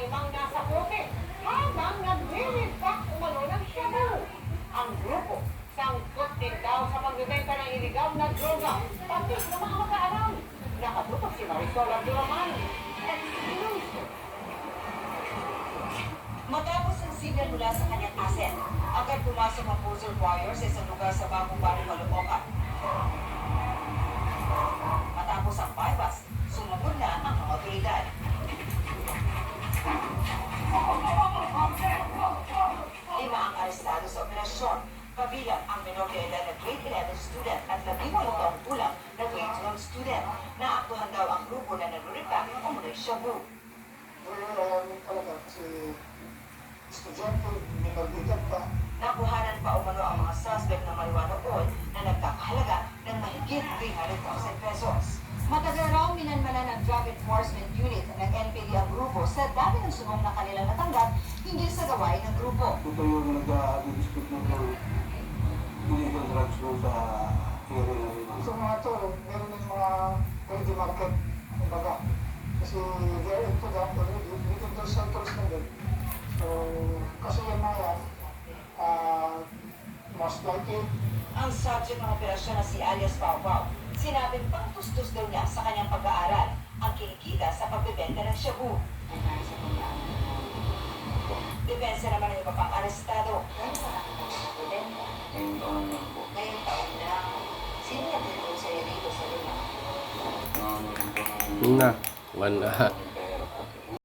limang nasa kote habang naglilipak umano ng shabu. Ang grupo, sangkot din daw sa pagbibenta ng iligaw na droga, pati sa mga mag-aaral. Nakatutok si Marisol Abduraman. Exclusive. Matapos ang signal mula sa kanyang asset, agad pumasok ang Poser Warriors sa isang lugar sa Bagong Barrio, Caloocan. Matapos ang bypass, sumugod na ang mga otoridad. Lima ang arestado sa operasyon, kabilang ang menor de edad na grade 11 student at 18 taong gulang na grade 12 student. Naaktuhan daw ang grupo na nagre-repack o muna shabu. Talaga kasi estudyante, minor de edad pa. Nakuhanan pa umano ang mga suspect ng marijuana oil na nagkakahalaga ng mahigit 300,000 pesos. Matagal raw minanmanan ng Drug Enforcement Unit ng NPD ang grupo sa dami ng sumong na kanilang natanggap hinggil sa gawain ng grupo. Ito yung nag-distribute ng illegal drugs doon sa area na rin. So mga to, meron ng mga ready market, kumbaga. Kasi they're into that already, within those centers na din. So, kasi yung mga yan, most likely, Ang subject ng operasyon na si alias Pau Pau, sinabing pangtustos daw niya sa kanyang pag-aaral ang kinikita sa pagbebenta ng shabu. Depensa naman ng iba pang arestado. ngayong taon lang po. Ngayong taon na, sino nagtutulong sa'yo dito sa lugar? Na, wala.